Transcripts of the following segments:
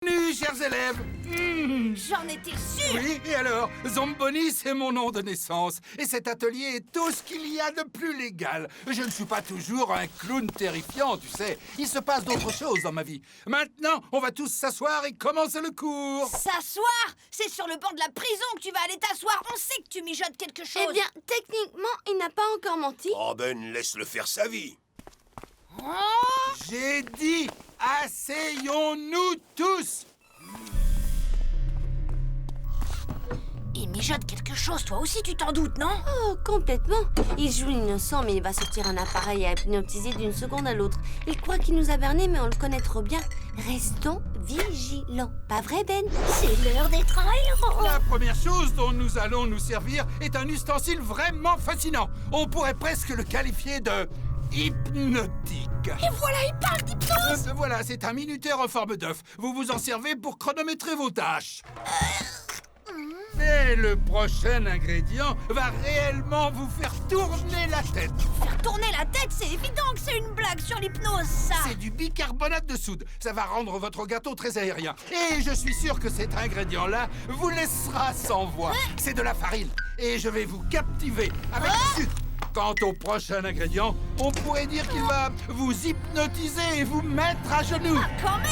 Bienvenue, chers élèves. J'en étais sûre. Oui, et alors? Zomboni, c'est mon nom de naissance. Et cet atelier est tout ce qu'il y a de plus légal. Je ne suis pas toujours un clown terrifiant, tu sais. Il se passe d'autres choses dans ma vie. Maintenant, on va tous s'asseoir et commencer le cours. S'asseoir? C'est sur le banc de la prison que tu vas aller t'asseoir. On sait que tu mijotes quelque chose. Eh bien, techniquement, il n'a pas encore menti. Oh Ben, laisse-le faire sa vie. Oh, J'ai dit, asseyons-nous tous. il mijote quelque chose, toi aussi tu t'en doutes, non? Oh, complètement. Il joue l'innocent, mais il va sortir un appareil à hypnotiser d'une seconde à l'autre. Il croit qu'il nous a bernés, mais on le connaît trop bien. Restons vigilants. Pas vrai, Ben? C'est l'heure d'être un héros. La première chose dont nous allons nous servir est un ustensile vraiment fascinant. On pourrait presque le qualifier de hypnotique. Et voilà, il parle d'hypnose. Voilà, c'est un minuteur en forme d'œuf. Vous vous en servez pour chronométrer vos tâches. Mais le prochain ingrédient va réellement vous faire tourner la tête. Faire tourner la tête, c'est évident que c'est une blague sur l'hypnose, ça. C'est du bicarbonate de soude. Ça va rendre votre gâteau très aérien. Et je suis sûr que cet ingrédient-là vous laissera sans voix. C'est de la farine. Et je vais vous captiver avec du sucre. Quant au prochain ingrédient, on pourrait dire qu'il va vous hypnotiser et vous mettre à genoux. Quand même.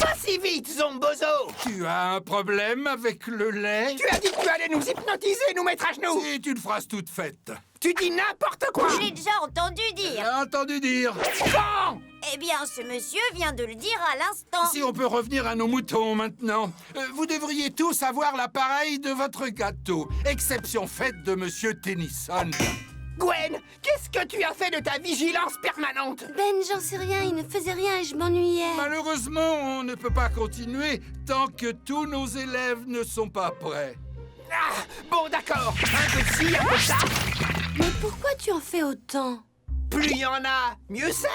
Pas si vite, Zombozo! Tu as un problème avec le lait? Tu as dit que tu allais nous hypnotiser, nous mettre à genoux! C'est une phrase toute faite. Tu dis n'importe quoi! Je l'ai déjà entendu J'ai dire. entendu dire. Bon! Eh bien, ce monsieur vient de le dire à l'instant. Si on peut revenir à nos moutons maintenant. Vous devriez tous avoir l'appareil de votre gâteau. Exception faite de Monsieur Tennyson. Gwen, qu'est-ce que tu as fait de ta vigilance permanente? Ben, j'en sais rien. Il ne faisait rien et je m'ennuyais. Malheureusement, on ne peut pas continuer tant que tous nos élèves ne sont pas prêts. Ah, bon d'accord, un peu de ci, un peu de ça. Mais pourquoi tu en fais autant? Plus il y en a, mieux c'est!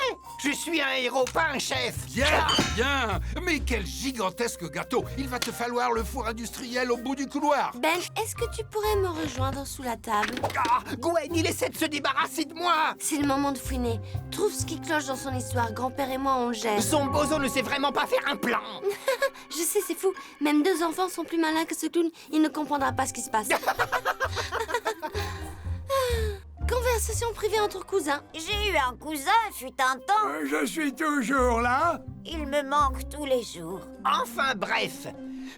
Je suis un héros, pas un chef! Bien, bien. Mais quel gigantesque gâteau. Il va te falloir le four industriel au bout du couloir. Ben, est-ce que tu pourrais me rejoindre sous la table? Ah, Gwen, il essaie de se débarrasser de moi! C'est le moment de fouiner. Trouve ce qui cloche dans son histoire. Grand-père et moi, on le gère. Zombozo ne sait vraiment pas faire un plan! Je sais, c'est fou. Même deux enfants sont plus malins que ce clown. Il ne comprendra pas ce qui se passe. Conversation privée entre cousins. J'ai eu un cousin, fut un temps. Je suis toujours là. Il me manque tous les jours. Enfin bref,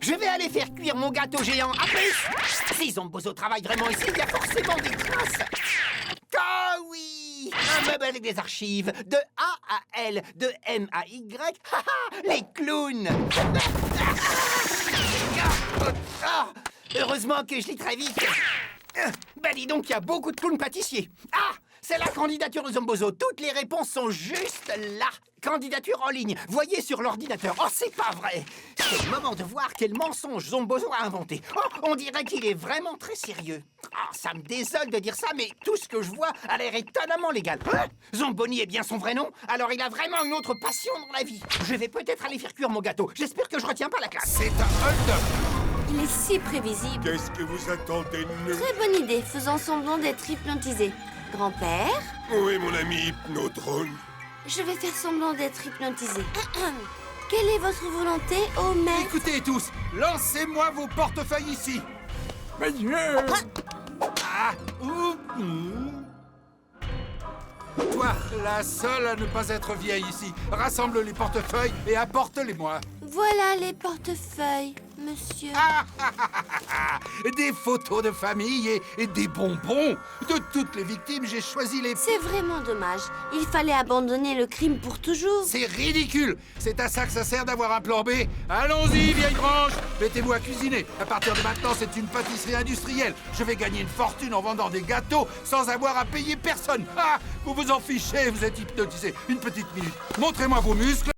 je vais aller faire cuire mon gâteau géant. À plus! Si Zombozo travaille vraiment ici, il y a forcément des traces. Ah oui! Un meuble avec des archives, de A à L, de M à Y. Les clowns! Heureusement que je lis très vite. Ben dis donc, il y a beaucoup de clowns pâtissiers. Ah! C'est la candidature de Zombozo. Toutes les réponses sont juste là. Candidature en ligne. Voyez sur l'ordinateur. Oh, c'est pas vrai. C'est le moment de voir quel mensonge Zombozo a inventé. Oh, on dirait qu'il est vraiment très sérieux. Ah, ça me désole de dire ça, mais tout ce que je vois a l'air étonnamment légal. Hein? Zomboni est bien son vrai nom, alors il a vraiment une autre passion dans la vie. Je vais peut-être aller faire cuire mon gâteau. J'espère que je retiens pas la classe. C'est un hold-up. Il est si prévisible. Qu'est-ce que vous attendez de nous? Très bonne idée, faisant semblant d'être hypnotisé. Grand-père, Où est mon ami Hypnodrone? je vais faire semblant d'être hypnotisé. Quelle est votre volonté, ô maître? Écoutez tous, lancez-moi vos portefeuilles ici. Monsieur. Ah, Toi, la seule à ne pas être vieille ici. Rassemble les portefeuilles et apporte-les-moi. Voilà les portefeuilles, monsieur. Des photos de famille et des bonbons. De toutes les victimes, j'ai choisi les... C'est vraiment dommage. Il fallait abandonner le crime pour toujours. C'est ridicule. C'est à ça que ça sert d'avoir un plan B. Allons-y, vieille branche. Mettez-vous à cuisiner. À partir de maintenant, c'est une pâtisserie industrielle. Je vais gagner une fortune en vendant des gâteaux sans avoir à payer personne. Ah, vous vous en fichez, vous êtes hypnotisé. Une petite minute. Montrez-moi vos muscles